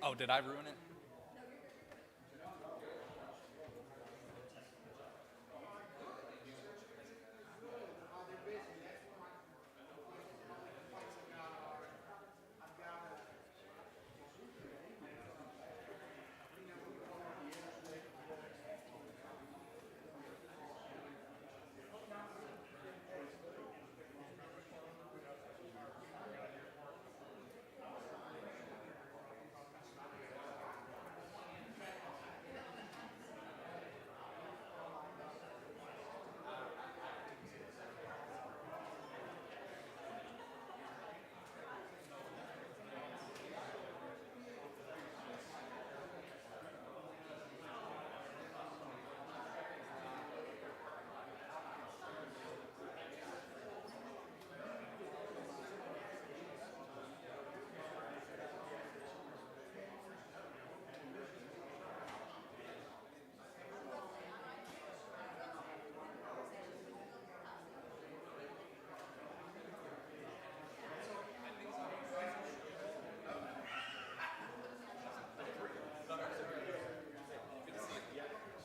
Oh, did I ruin it?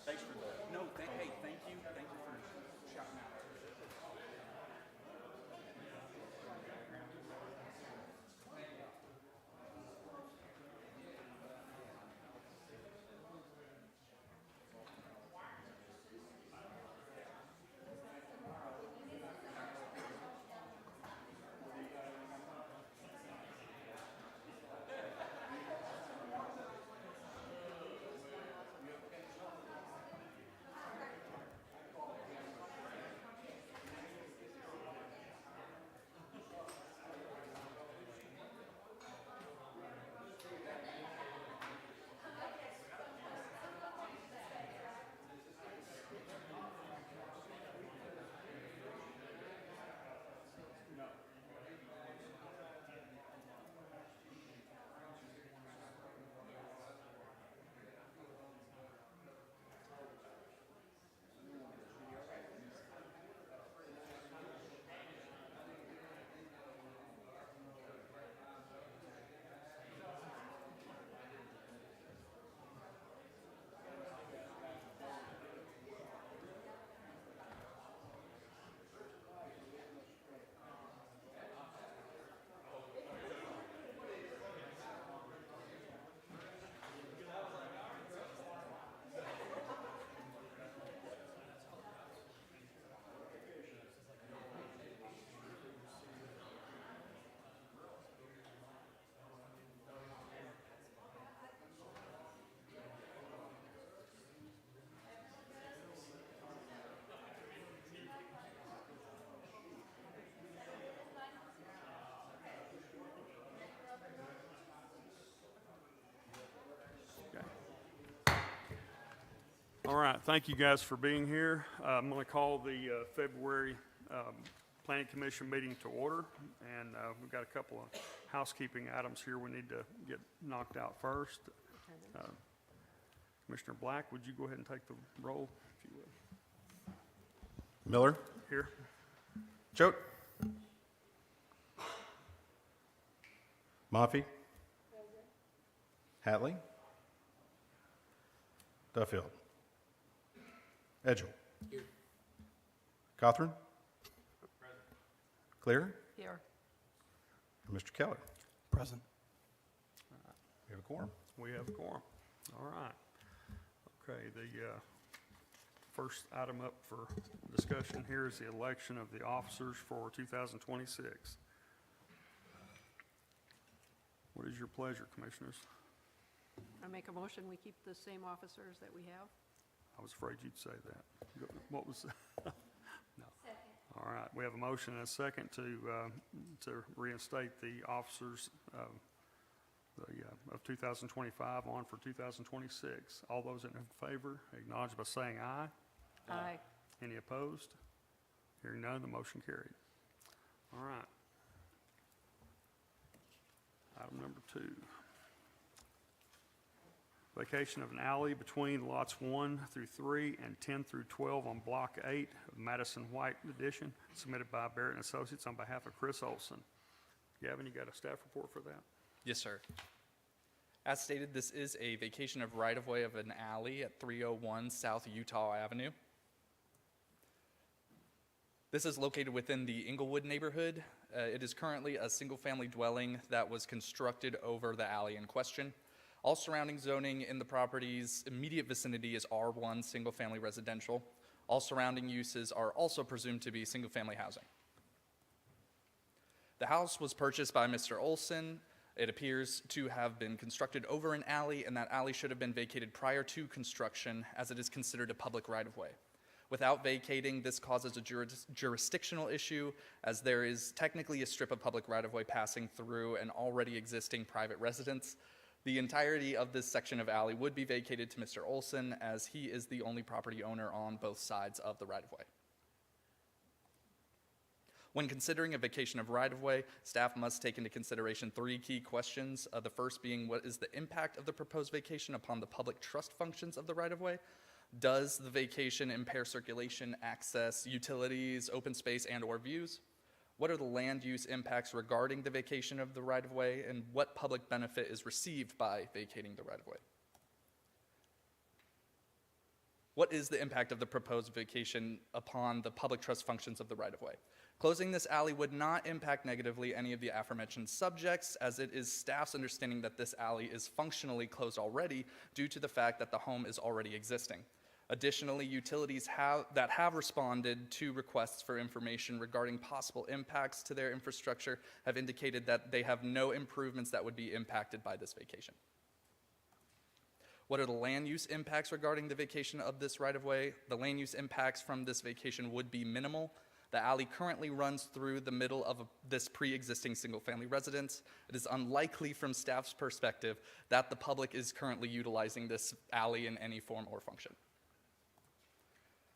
Thanks for the, no, hey, thank you for shouting out. All right, thank you guys for being here. I'm going to call the February Planning Commission meeting to order, and we've got a couple of housekeeping items here we need to get knocked out first. Commissioner Black, would you go ahead and take the roll, if you would? Miller, Here. Choate, Maffey, Hatley, Duffield, Edgell, Cothran, Clear, Here. and Mr. Keller. Present. We have a quorum. We have a quorum. All right. Okay, the first item up for discussion here is the election of the officers for 2026. What is your pleasure, commissioners? I make a motion, we keep the same officers that we have. I was afraid you'd say that. What was, no. All right, we have a motion and a second to reinstate the officers of 2025 on for 2026. All those in favor, acknowledge by saying aye. Aye. Any opposed? Hearing none, the motion carried. All right. Item number 2. Vacation of an alley between lots 1 through 3 and 10 through 12 on Block 8 of Madison White Edition, submitted by Barrett and Associates on behalf of Chris Olson. Gavin, you got a staff report for that? Yes, sir. As stated, this is a vacation of right-of-way of an alley at 301 South Utah Avenue. This is located within the Inglewood neighborhood. It is currently a single-family dwelling that was constructed over the alley in question. All surrounding zoning in the property's immediate vicinity is R1 single-family residential. All surrounding uses are also presumed to be single-family housing. The house was purchased by Mr. Olson. It appears to have been constructed over an alley, and that alley should have been vacated prior to construction, as it is considered a public right-of-way. Without vacating, this causes a jurisdictional issue, as there is technically a strip of public right-of-way passing through an already existing private residence. The entirety of this section of alley would be vacated to Mr. Olson, as he is the only property owner on both sides of the right-of-way. When considering a vacation of right-of-way, staff must take into consideration 3 key questions. The first being, what is the impact of the proposed vacation upon the public trust functions of the right-of-way? Does the vacation impair circulation, access, utilities, open space, and/or views? What are the land use impacts regarding the vacation of the right-of-way, and what public benefit is received by vacating the right-of-way? What is the impact of the proposed vacation upon the public trust functions of the right-of-way? Closing this alley would not impact negatively any of the aforementioned subjects, as it is staff's understanding that this alley is functionally closed already due to the fact that the home is already existing. Additionally, utilities that have responded to requests for information regarding possible impacts to their infrastructure have indicated that they have no improvements that would be impacted by this vacation. What are the land use impacts regarding the vacation of this right-of-way? The land use impacts from this vacation would be minimal. The alley currently runs through the middle of this pre-existing single-family residence. It is unlikely from staff's perspective that the public is currently utilizing this alley in any form or function.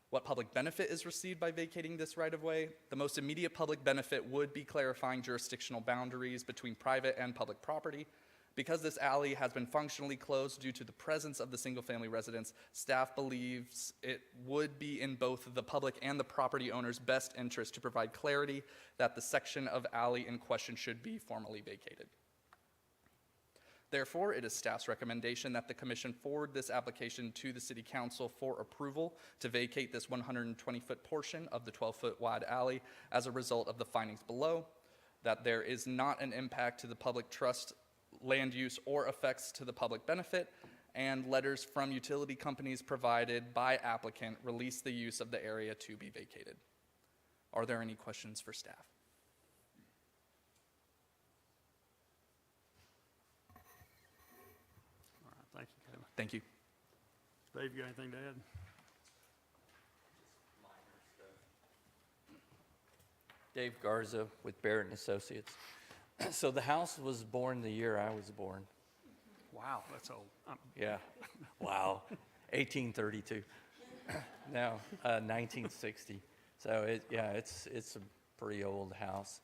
What public benefit is received by vacating this right-of-way? The most immediate public benefit would be clarifying jurisdictional boundaries between private and public property. Because this alley has been functionally closed due to the presence of the single-family residence, staff believes it would be in both the public and the property owner's best interest to provide clarity that the section of alley in question should be formally vacated. Therefore, it is staff's recommendation that the commission forward this application to the city council for approval to vacate this 120-foot portion of the 12-foot wide alley as a result of the findings below, that there is not an impact to the public trust, land use, or effects to the public benefit, and letters from utility companies provided by applicant release the use of the area to be vacated. Are there any questions for staff? All right, thank you, Kevin. Thank you. Dave, you got anything to add? Dave Garza with Barrett and Associates. So the house was born the year I was born. Wow, that's old. Yeah. Wow. 1832. No, 1960. So it's a pretty old house.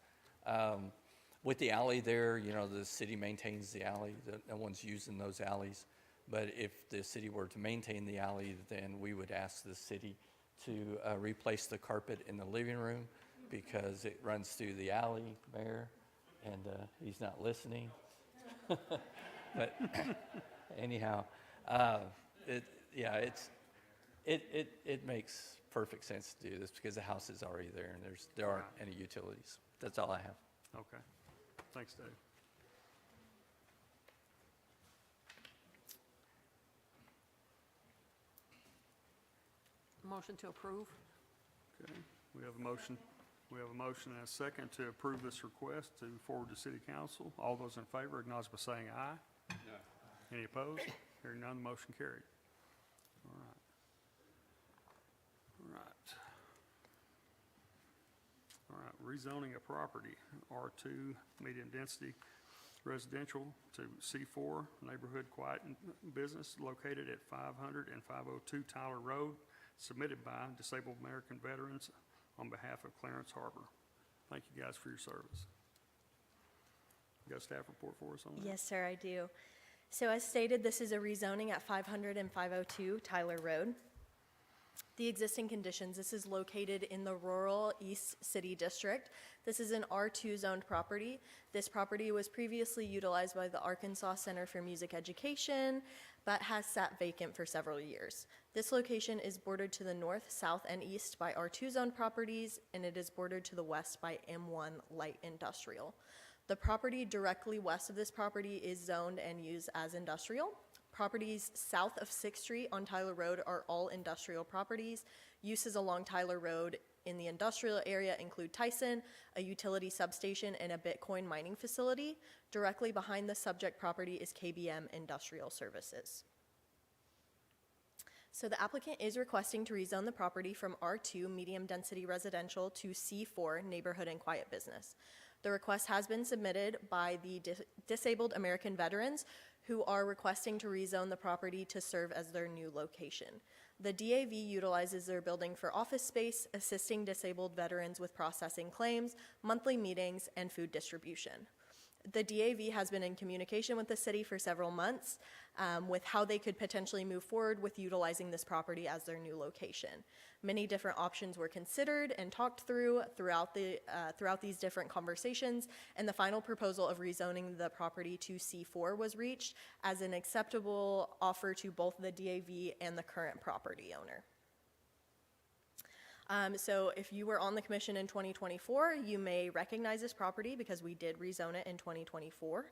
With the alley there, you know, the city maintains the alley. No one's using those alleys. But if the city were to maintain the alley, then we would ask the city to replace the carpet in the living room because it runs through the alley, Mayor, and he's not listening. But anyhow, it makes perfect sense to do this because the house is already there and there aren't any utilities. That's all I have. Okay. Thanks, Dave. Motion to approve? Okay, we have a motion. We have a motion and a second to approve this request to forward to city council. All those in favor acknowledge by saying aye. No. Any opposed? Hearing none, the motion carried. All right. All right. All right, rezoning a property, R2, medium density residential to C4, neighborhood quiet and business located at 500 and 502 Tyler Road, submitted by Disabled American Veterans on behalf of Clarence Harbor. Thank you guys for your service. You got a staff report for us on that? Yes, sir, I do. So as stated, this is a rezoning at 500 and 502 Tyler Road. The existing conditions, this is located in the rural East City District. This is an R2 zoned property. This property was previously utilized by the Arkansas Center for Music Education, but has sat vacant for several years. This location is bordered to the north, south, and east by R2 zoned properties, and it is bordered to the west by M1 light industrial. The property directly west of this property is zoned and used as industrial. Properties south of 6th Street on Tyler Road are all industrial properties. Uses along Tyler Road in the industrial area include Tyson, a utility substation, and a Bitcoin mining facility. Directly behind the subject property is KBM Industrial Services. So the applicant is requesting to rezone the property from R2 medium density residential to C4 neighborhood and quiet business. The request has been submitted by the Disabled American Veterans, who are requesting to rezone the property to serve as their new location. The DAV utilizes their building for office space, assisting disabled veterans with processing claims, monthly meetings, and food distribution. The DAV has been in communication with the city for several months with how they could potentially move forward with utilizing this property as their new location. Many different options were considered and talked through throughout these different conversations, and the final proposal of rezoning the property to C4 was reached as an acceptable offer to both the DAV and the current property owner. So if you were on the commission in 2024, you may recognize this property because we did rezone it in 2024.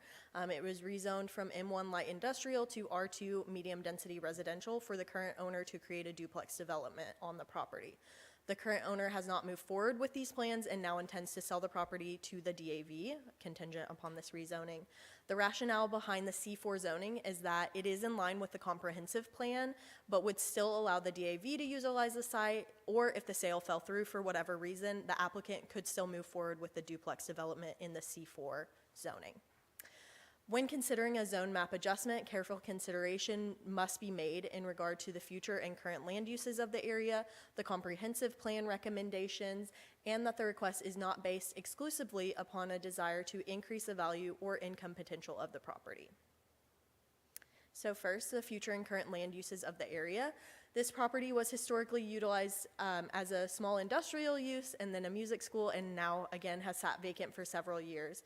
It was rezoned from M1 light industrial to R2 medium density residential for the current owner to create a duplex development on the property. The current owner has not moved forward with these plans and now intends to sell the property to the DAV, contingent upon this rezoning. The rationale behind the C4 zoning is that it is in line with the comprehensive plan, but would still allow the DAV to utilize the site, or if the sale fell through for whatever reason, the applicant could still move forward with the duplex development in the C4 zoning. When considering a zone map adjustment, careful consideration must be made in regard to the future and current land uses of the area, the comprehensive plan recommendations, and that the request is not based exclusively upon a desire to increase the value or income potential of the property. So first, the future and current land uses of the area. This property was historically utilized as a small industrial use and then a music school, and now again has sat vacant for several years.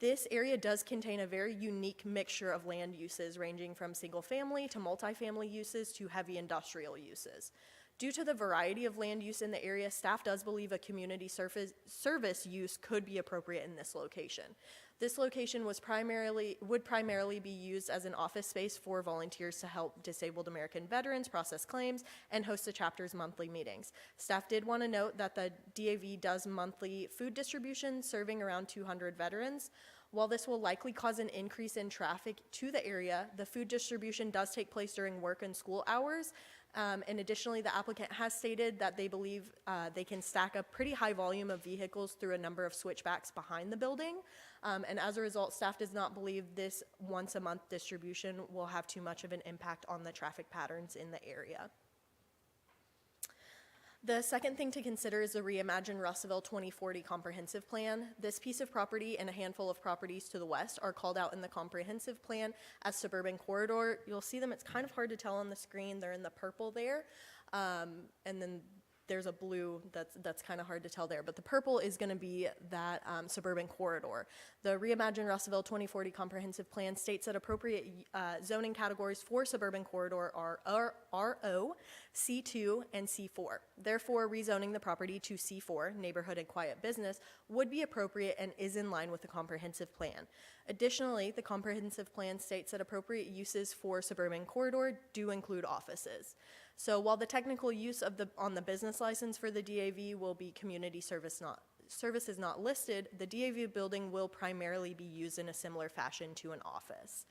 This area does contain a very unique mixture of land uses ranging from single family to multifamily uses to heavy industrial uses. Due to the variety of land use in the area, staff does believe a community service use could be appropriate in this location. This location would primarily be used as an office space for volunteers to help disabled American veterans process claims and host the chapter's monthly meetings. Staff did want to note that the DAV does monthly food distribution serving around 200 veterans. While this will likely cause an increase in traffic to the area, the food distribution does take place during work and school hours. And additionally, the applicant has stated that they believe they can stack a pretty high volume of vehicles through a number of switchbacks behind the building. And as a result, staff does not believe this once-a-month distribution will have too much of an impact on the traffic patterns in the area. The second thing to consider is the Reimagine Russellville 2040 comprehensive plan. This piece of property and a handful of properties to the west are called out in the comprehensive plan as suburban corridor. You'll see them, it's kind of hard to tell on the screen. They're in the purple there. And then there's a blue that's kind of hard to tell there, but the purple is going to be that suburban corridor. The Reimagine Russellville 2040 comprehensive plan states that appropriate zoning categories for suburban corridor are RO, C2, and C4. Therefore, rezoning the property to C4, neighborhood and quiet business, would be appropriate and is in line with the comprehensive plan. Additionally, the comprehensive plan states that appropriate uses for suburban corridor do include offices. So while the technical use of on the business license for the DAV will be community service is not listed, the DAV building will primarily be used in a similar fashion to an office.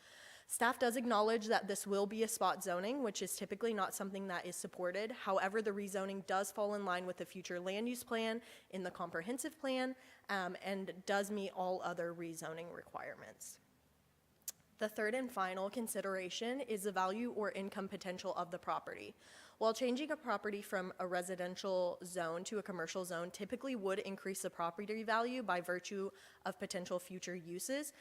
Staff does acknowledge that this will be a spot zoning, which is typically not something that is supported. However, the rezoning does fall in line with the future land use plan in the comprehensive plan and does meet all other rezoning requirements. The third and final consideration is the value or income potential of the property. While changing a property from a residential zone to a commercial zone typically would increase the property value by virtue of potential future uses,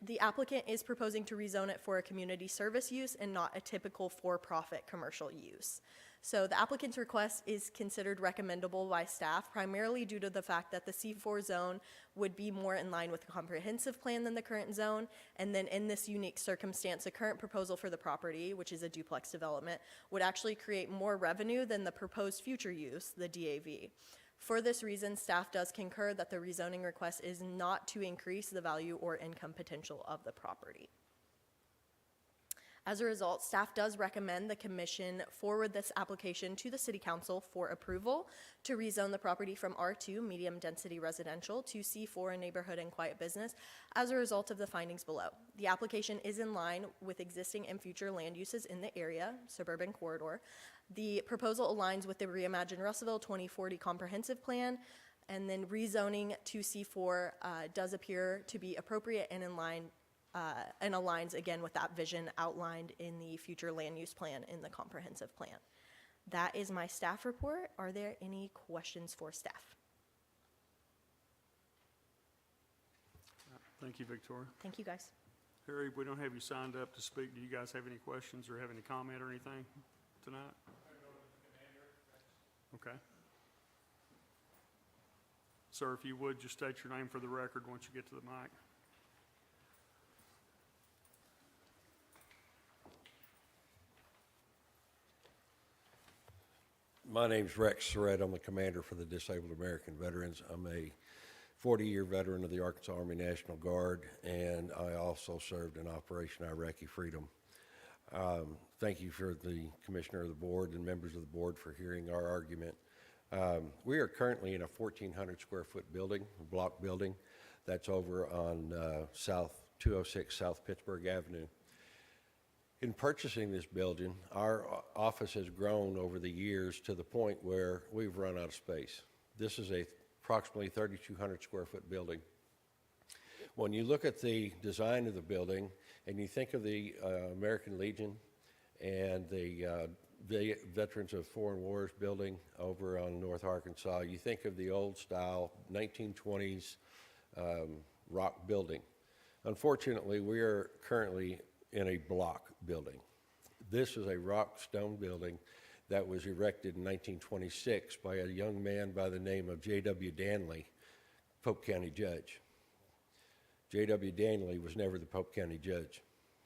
the applicant is proposing to rezone it for a community service use and not a typical for-profit commercial use. So the applicant's request is considered recommendable by staff primarily due to the fact that the C4 zone would be more in line with the comprehensive plan than the current zone. And then in this unique circumstance, the current proposal for the property, which is a duplex development, would actually create more revenue than the proposed future use, the DAV. For this reason, staff does concur that the rezoning request is not to increase the value or income potential of the property. As a result, staff does recommend the commission forward this application to the city council for approval to rezone the property from R2, medium density residential, to C4, neighborhood and quiet business, as a result of the findings below. The application is in line with existing and future land uses in the area, suburban corridor. The proposal aligns with the Reimagine Russellville 2040 comprehensive plan, and then rezoning to C4 does appear to be appropriate and in line and aligns again with that vision outlined in the future land use plan in the comprehensive plan. That is my staff report. Are there any questions for staff? Thank you, Victoria. Thank you, guys. Harry, we don't have you signed up to speak. Do you guys have any questions or have any comment or anything tonight? Okay. Sir, if you would, just state your name for the record once you get to the mic. My name's Rex Surratt. I'm the commander for the Disabled American Veterans. I'm a 40-year veteran of the Arkansas Army National Guard, and I also served in Operation Iraqi Freedom. Thank you for the commissioner of the board and members of the board for hearing our argument. We are currently in a 1,400 square foot building, block building, that's over on 206 South Pittsburgh Avenue. In purchasing this building, our office has grown over the years to the point where we've run out of space. This is a approximately 3,200 square foot building. When you look at the design of the building and you think of the American Legion and the Veterans of Foreign Wars building over on North Arkansas, you think of the old style 1920s rock building. Unfortunately, we are currently in a block building. This is a rock stone building that was erected in 1926 by a young man by the name of J.W. Danley, Pope County judge. J.W. Danley was never the Pope County judge.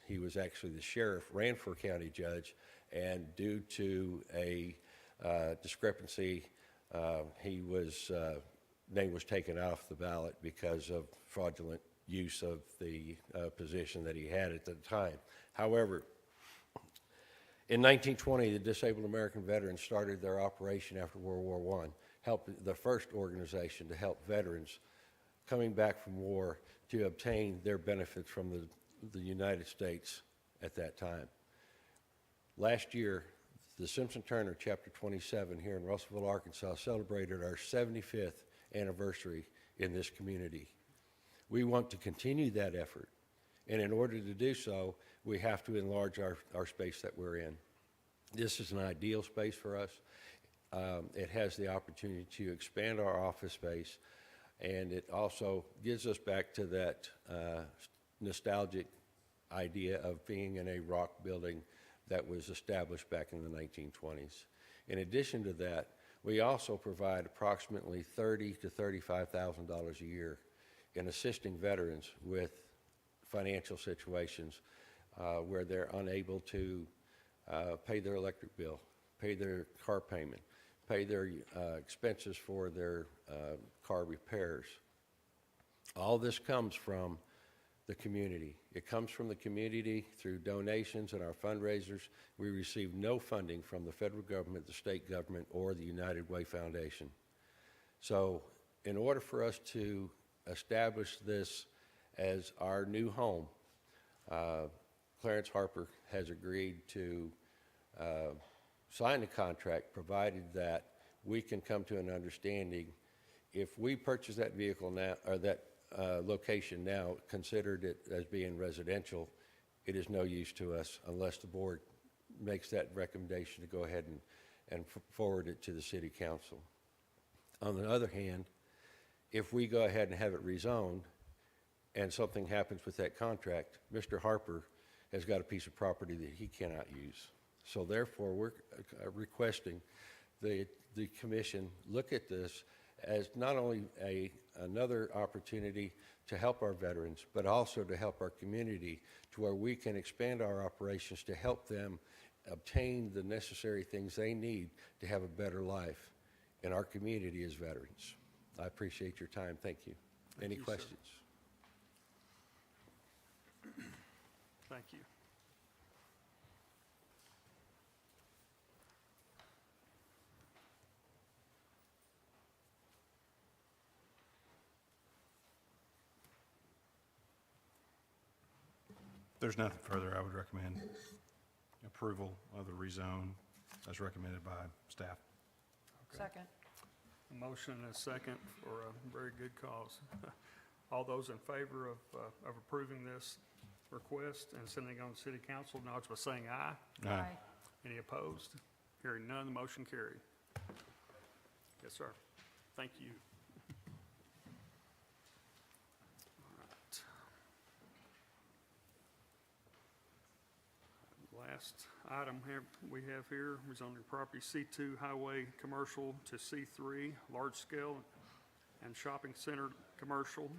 He was actually the sheriff, ran for county judge, and due to a discrepancy, name was taken off the ballot because of fraudulent use of the position that he had at the time. However, in 1920, the Disabled American Veterans started their operation after World War I, helped the first organization to help veterans coming back from war to obtain their benefits from the United States at that time. Last year, the Simpson-Turner Chapter 27 here in Russellville, Arkansas celebrated our 75th anniversary in this community. We want to continue that effort, and in order to do so, we have to enlarge our space that we're in. This is an ideal space for us. It has the opportunity to expand our office space, and it also gives us back to that nostalgic idea of being in a rock building that was established back in the 1920s. In addition to that, we also provide approximately $30,000 to $35,000 a year in assisting veterans with financial situations where they're unable to pay their electric bill, pay their car payment, pay their expenses for their car repairs. All this comes from the community. It comes from the community through donations and our fundraisers. We receive no funding from the federal government, the state government, or the United Way Foundation. So in order for us to establish this as our new home, Clarence Harper has agreed to sign the contract provided that we can come to an understanding. If we purchase that vehicle now, or that location now, considered it as being residential, it is no use to us unless the board makes that recommendation to go ahead and forward it to the city council. On the other hand, if we go ahead and have it rezoned and something happens with that contract, Mr. Harper has got a piece of property that he cannot use. So therefore, we're requesting the commission look at this as not only another opportunity to help our veterans, but also to help our community to where we can expand our operations to help them obtain the necessary things they need to have a better life in our community as veterans. I appreciate your time. Thank you. Any you, sir. questions? Thank you. If there's nothing further, I would recommend approval of the rezone as recommended by staff. Second. A motion and a second for a very good cause. All those in favor of approving this request and sending it on to city council, acknowledge by saying aye. Aye. Any opposed? Hearing none, the motion carried. Yes, sir. Thank you. All right. Last item here we have here is on your property C2 highway commercial to C3 large scale and shopping center commercial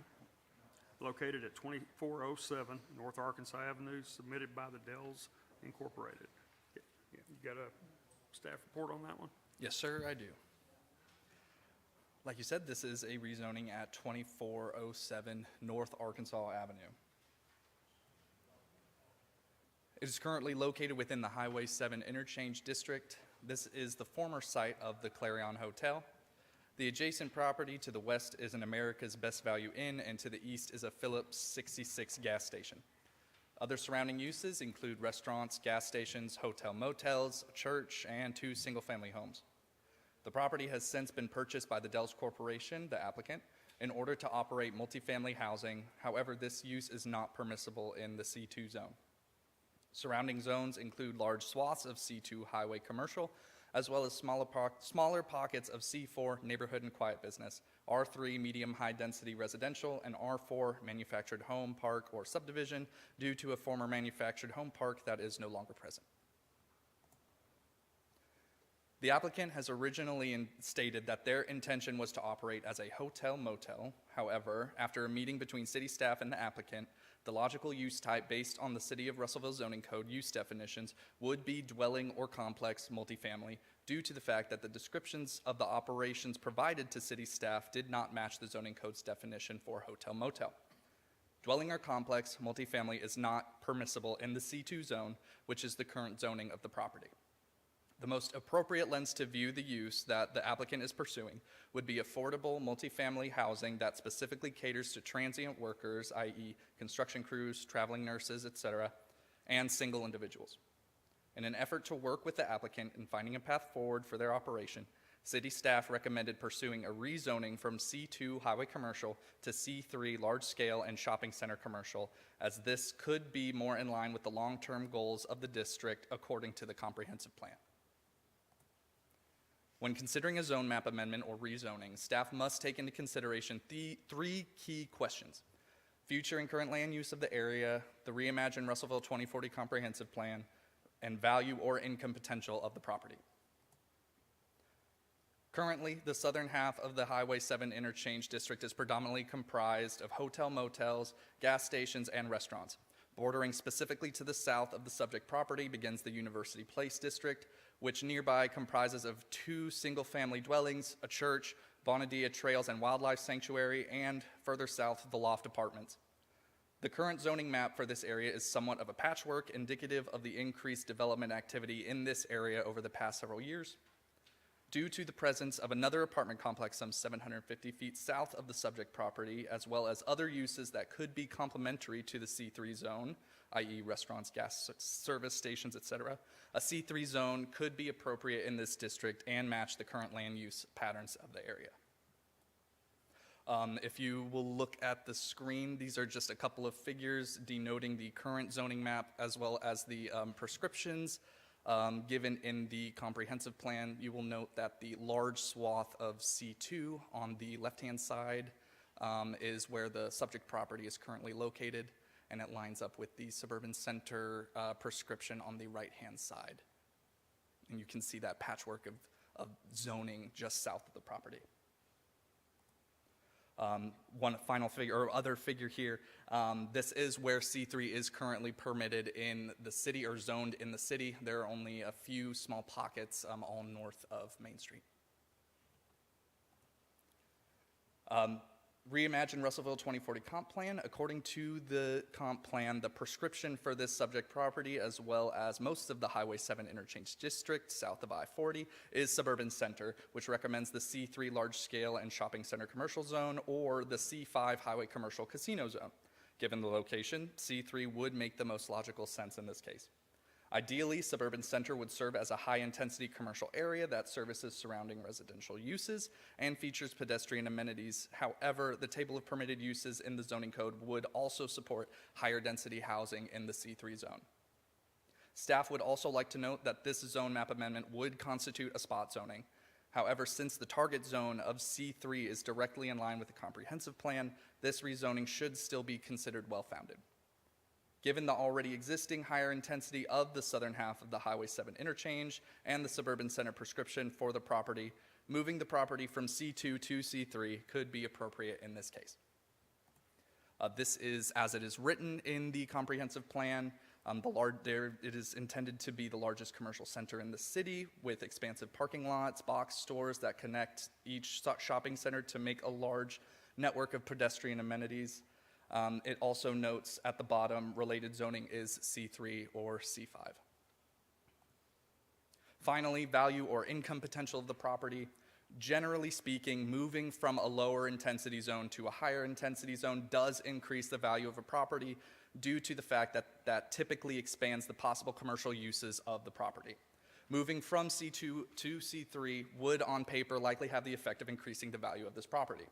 located at 2407 North Arkansas Avenue, submitted by the Dells Incorporated. You got a staff report on that one? Yes, sir, I do. Like you said, this is a rezoning at 2407 North Arkansas Avenue. It is currently located within the Highway 7 Interchange District. This is the former site of the Clarion Hotel. The adjacent property to the west is an America's Best Value Inn, and to the east is a Phillips 66 gas station. Other surrounding uses include restaurants, gas stations, hotel motels, a church, and 2 single-family homes. The property has since been purchased by the Dells Corporation, the applicant, in order to operate multifamily housing. However, this use is not permissible in the C2 zone. Surrounding zones include large swaths of C2 highway commercial, as well as smaller pockets of C4 neighborhood and quiet business, R3 medium high density residential, and R4 manufactured home park or subdivision due to a former manufactured home park that is no longer present. The applicant has originally stated that their intention was to operate as a hotel motel. However, after a meeting between city staff and the applicant, the logical use type based on the City of Russellville zoning code use definitions would be dwelling or complex multifamily due to the fact that the descriptions of the operations provided to city staff did not match the zoning code's definition for hotel motel. Dwelling or complex multifamily is not permissible in the C2 zone, which is the current zoning of the property. The most appropriate lens to view the use that the applicant is pursuing would be affordable multifamily housing that specifically caters to transient workers, i.e. construction crews, traveling nurses, etc., and single individuals. In an effort to work with the applicant in finding a path forward for their operation, city staff recommended pursuing a rezoning from C2 highway commercial to C3 large scale and shopping center commercial, as this could be more in line with the long-term goals of the district according to the comprehensive plan. When considering a zone map amendment or rezoning, staff must take into consideration 3 key questions: future and current land use of the area, the reimagined Russellville 2040 comprehensive plan, and value or income potential of the property. Currently, the southern half of the Highway 7 Interchange District is predominantly comprised of hotel motels, gas stations, and restaurants. Bordering specifically to the south of the subject property begins the University Place District, which nearby comprises of 2 single-family dwellings, a church, Bonadia Trails and Wildlife Sanctuary, and further south, the Loft Apartments. The current zoning map for this area is somewhat of a patchwork, indicative of the increased development activity in this area over the past several years. Due to the presence of another apartment complex some 750 feet south of the subject property, as well as other uses that could be complementary to the C3 zone, i.e. restaurants, gas service stations, etc., a C3 zone could be appropriate in this district and match the current land use patterns of the area. If you will look at the screen, these are just a couple of figures denoting the current zoning map as well as the prescriptions given in the comprehensive plan. You will note that the large swath of C2 on the left-hand side is where the subject property is currently located, and it lines up with the suburban center prescription on the right-hand side. and you can see that patchwork of zoning just south of the property. One final figure, or other figure here, this is where C3 is currently permitted in the city or zoned in the city. There are only a few small pockets all north of Main Street. Reimagine Russellville 2040 comp plan. According to the comp plan, the prescription for this subject property, as well as most of the Highway 7 interchange district south of I-40, is suburban center, which recommends the C3 large scale and shopping center commercial zone or the C5 highway commercial casino zone. Given the location, C3 would make the most logical sense in this case. Ideally, suburban center would serve as a high-intensity commercial area that services surrounding residential uses and features pedestrian amenities. However, the table of permitted uses in the zoning code would also support higher density housing in the C3 zone. Staff would also like to note that this zone map amendment would constitute a spot zoning. However, since the target zone of C3 is directly in line with the comprehensive plan, this rezoning should still be considered well-founded. Given the already existing higher intensity of the southern half of the Highway 7 interchange and the suburban center prescription for the property, moving the property from C2 to C3 could be appropriate in this case. This is as it is written in the comprehensive plan. It is intended to be the largest commercial center in the city with expansive parking lots, box stores that connect each shopping center to make a large network of pedestrian amenities. It also notes at the bottom, related zoning is C3 or C5. Finally, value or income potential of the property. Generally speaking, moving from a lower intensity zone to a higher intensity zone does increase the value of a property due to the fact that that typically expands the possible commercial uses of the property. Moving from C2 to C3 would on paper likely have the effect of increasing the value of this property.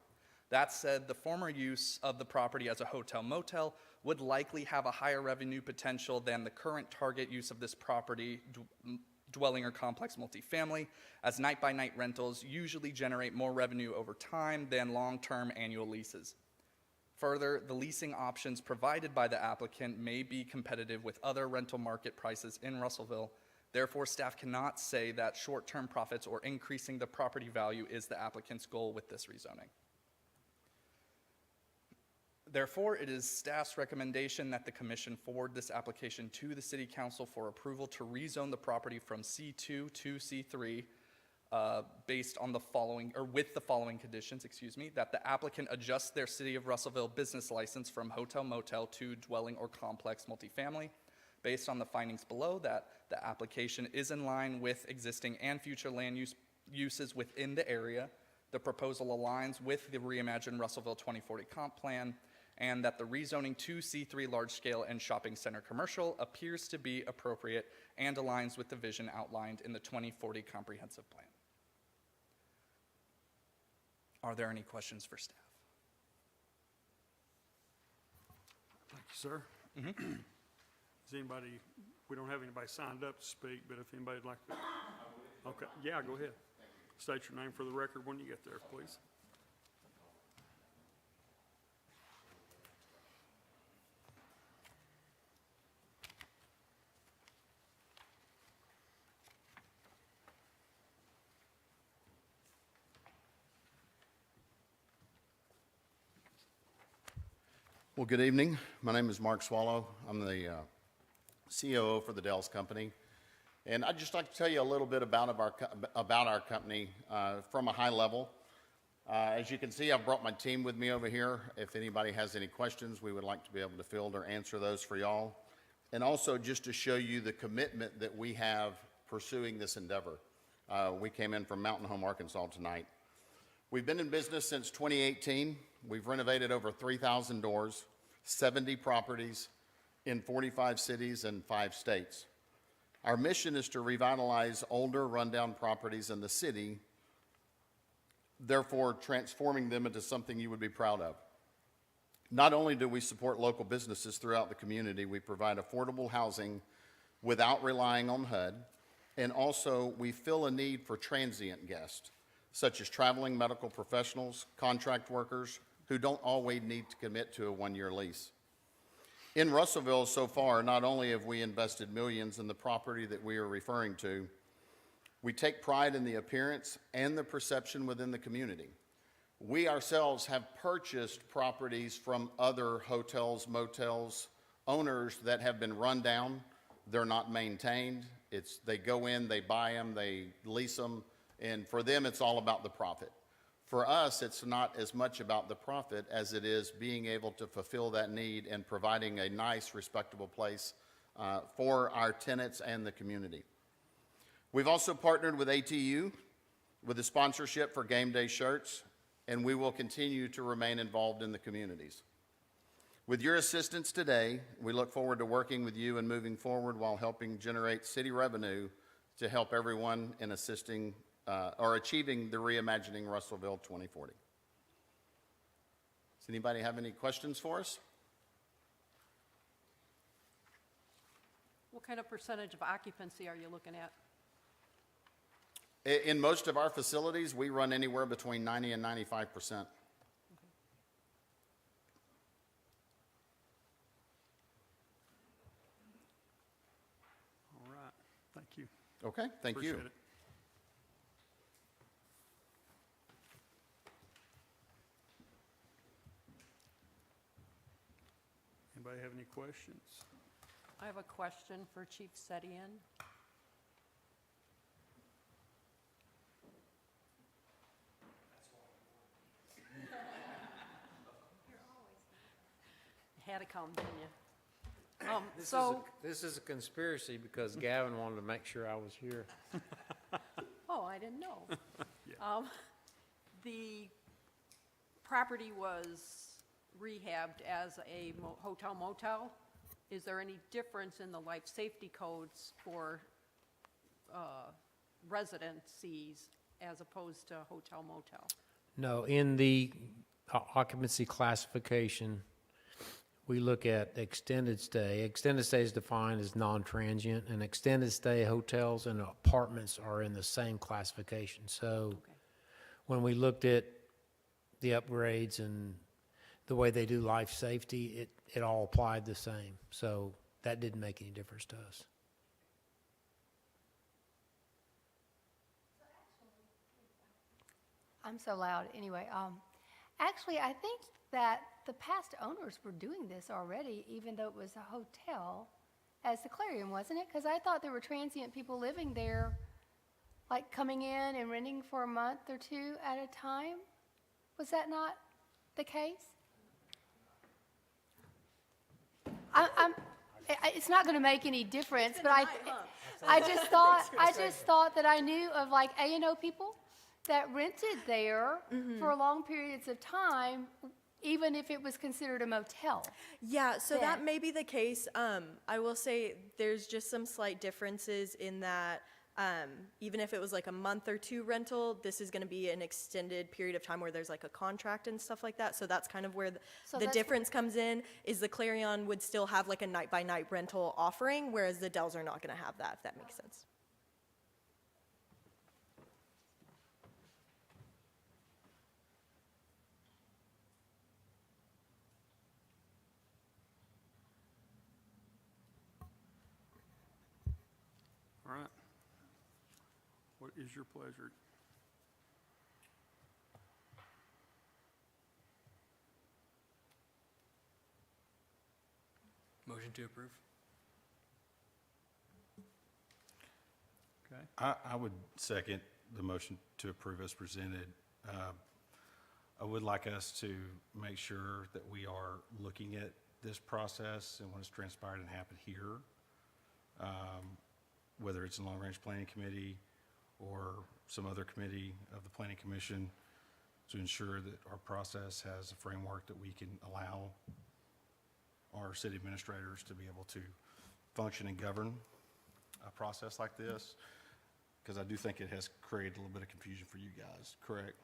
That said, the former use of the property as a hotel motel would likely have a higher revenue potential than the current target use of this property, dwelling or complex multifamily, as night-by-night rentals usually generate more revenue over time than long-term annual leases. Further, the leasing options provided by the applicant may be competitive with other rental market prices in Russellville. Therefore, staff cannot say that short-term profits or increasing the property value is the applicant's goal with this rezoning. Therefore, it is staff's recommendation that the commission forward this application to the city council for approval to rezone the property from C2 to C3 based on the following, or with the following conditions, that the applicant adjusts their City of Russellville business license from hotel motel to dwelling or complex multifamily. Based on the findings below, that the application is in line with existing and future land uses within the area, the proposal aligns with the Reimagine Russellville 2040 comp plan, and that the rezoning to C3 large-scale and shopping center commercial appears to be appropriate and aligns with the vision outlined in the 2040 comprehensive plan. Are there any questions for staff? Thank you, sir. Is anybody, we don't have anybody signed up to speak, but if anybody'd like to. Okay, yeah, go ahead. State your name for the record when you get there, please. Well, good evening. My name is Mark Swallow. I'm the COO for the Dells Company. And I'd just like to tell you a little bit about our company from a high level. As you can see, I've brought my team with me over here. If anybody has any questions, we would like to be able to field or answer those for y'all. And also just to show you the commitment that we have pursuing this endeavor. We came in from Mountain Home, Arkansas tonight. We've been in business since 2018. We've renovated over 3,000 doors, 70 properties in 45 cities and 5 states. Our mission is to revitalize older, rundown properties in the city, therefore transforming them into something you would be proud of. Not only do we support local businesses throughout the community, we provide affordable housing without relying on HUD, and also we fill a need for transient guests, such as traveling medical professionals, contract workers, who don't always need to commit to a one-year lease. In Russellville so far, not only have we invested millions in the property that we are referring to, We take pride in the appearance and the perception within the community. We ourselves have purchased properties from other hotels, motels, owners that have been run down. They're not maintained. They go in, they buy them, they lease them, and for them, it's all about the profit. For us, it's not as much about the profit as it is being able to fulfill that need and providing a nice, respectable place for our tenants and the community. We've also partnered with ATU with a sponsorship for game day shirts, and we will continue to remain involved in the communities. With your assistance today, we look forward to working with you and moving forward while helping generate city revenue to help everyone in assisting or achieving the Reimagining Russellville 2040. Does anybody have any questions for us? What kind of percentage of occupancy are you looking at? In most of our facilities, we run anywhere between 90 and 95%. All right, thank you. Okay, thank you. Appreciate it. Anybody have any questions? I have a question for Chief Setian. You had to come, didn't you? This is a conspiracy because Gavin wanted to make sure I was here. Oh, I didn't know. The property was rehabbed as a hotel motel. Is there any difference in the life safety codes for residencies as opposed to hotel motel? No, in the occupancy classification, we look at extended stay. Extended stay is defined as non-transient, and extended stay hotels and apartments are in the same classification. So when we looked at the upgrades and the way they do life safety, it all applied the same. So that didn't make any difference to us. I'm so loud. Anyway, actually, I think that the past owners were doing this already, even though it was a hotel, as the Clarion, wasn't it? Because I thought there were transient people living there, like coming in and renting for a month or two at a time. Was that not the case? It's not going to make any difference, but I just thought that I knew of like A&O people that rented there for long periods of time, even if it was considered a motel. Yeah, so that may be the case. I will say there's just some slight differences in that even if it was like a month or two rental, this is going to be an extended period of time where there's like a contract and stuff like that. So that's kind of where the difference comes in, is the Clarion would still have like a night-by-night rental offering, whereas the Dells are not going to have that, if that makes sense. All right. What is your pleasure? Motion to approve. Okay. I would second the motion to approve as presented. I would like us to make sure that we are looking at this process and what has transpired and happened here, whether it's in long-range planning committee or some other committee of the planning commission, to ensure that our process has a framework that we can allow our city administrators to be able to function and govern a process like this, because I do think it has created a little bit of confusion for you guys, correct?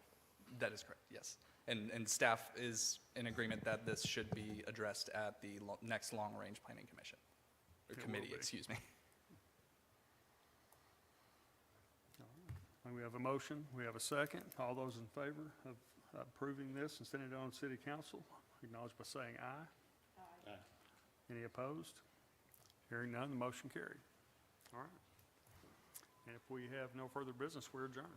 That is correct, yes. And staff is in agreement that this should be addressed at the next long-range planning commission, or committee, excuse me. We have a motion, we have a second. All those in favor of approving this and sending it on to city council, acknowledge by saying aye. Aye. Any opposed? Hearing none, the motion carried. All right. Any we have no further business, we're adjourned.